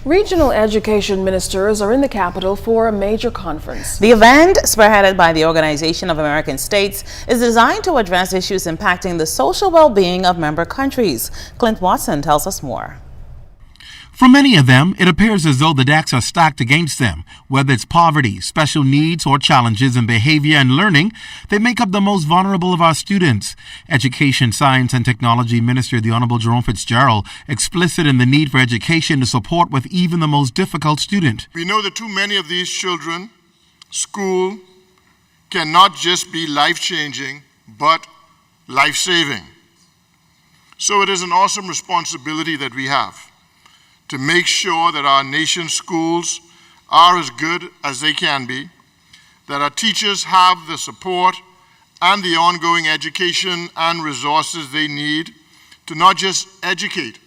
Regional education ministers are in the capital for a major conference. The event, spearheaded by the Organization of American States, is designed to address issues impacting the social well-being of member countries. Clint Watson tells us more. For many of them, it appears as though the decks are stacked against them. Whether it's poverty, special needs, or challenges in behavior and learning, they make up the most vulnerable of our students. Education, Science, and Technology Minister the Honorable Jerome Fitzgerald explicit in the need for education to support with even the most difficult student. We know that too many of these children, school cannot just be life-changing, but life-saving. So it is an awesome responsibility that we have to make sure that our nation's schools are as good as they can be, that our teachers have the support and the ongoing education and resources they need to not just educate,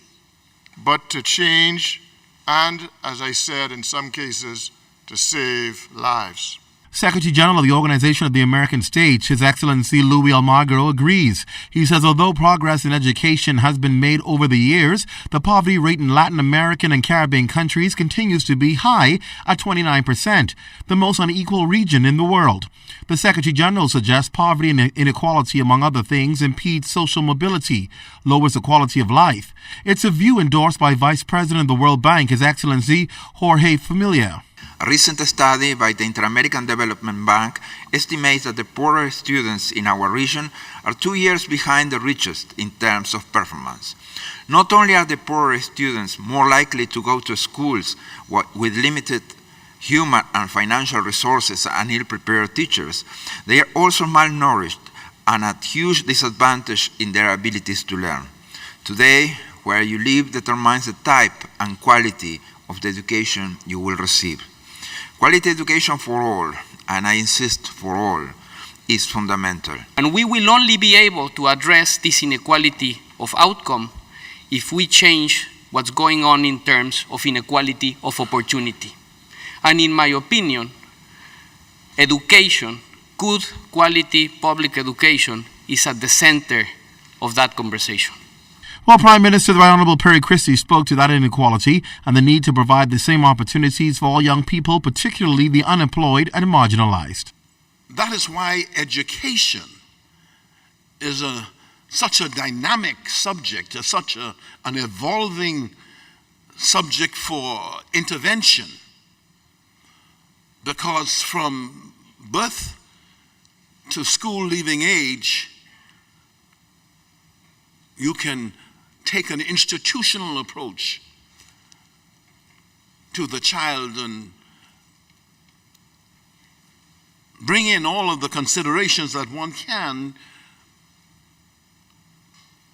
but to change and, as I said, in some cases, to save lives. Secretary General of the Organization of the American States, His Excellency Luis Almagro, agrees. He says although progress in education has been made over the years, the poverty rate in Latin American and Caribbean countries continues to be high at 29%, the most unequal region in the world. The Secretary General suggests poverty and inequality, among other things, impedes social mobility, lowers the quality of life. It's a view endorsed by Vice President of the World Bank, His Excellency Jorge Familia. A recent study by the Inter-American Development Bank estimates that the poorer students in our region are 2 years behind the richest in terms of performance. Not only are the poorer students more likely to go to schools with limited human and financial resources and ill-prepared teachers, they are also malnourished and at huge disadvantage in their abilities to learn. Today, where you live determines the type and quality of the education you will receive. Quality education for all, and I insist for all, is fundamental. And we will only be able to address this inequality of outcome if we change what's going on in terms of inequality of opportunity. And in my opinion, education, good quality public education, is at the center of that conversation. Well, Prime Minister the Right Honorable Perry Christie spoke to that inequality and the need to provide the same opportunities for all young people, particularly the unemployed and marginalized. That is why education is such a dynamic subject, such an evolving subject for intervention. Because from birth to school leaving age, you can take an institutional approach to the child and bring in all of the considerations that one can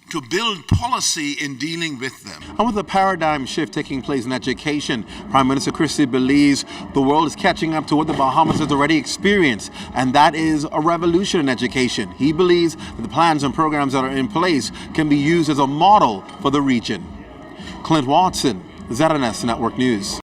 to build policy in dealing with them. And with the paradigm shift taking place in education, Prime Minister Christie believes the world is catching up to what the Bahamas has already experienced, and that is a revolution in education. He believes that the plans and programs that are in place can be used as a model for the region. Clint Watson, ZNS Network News.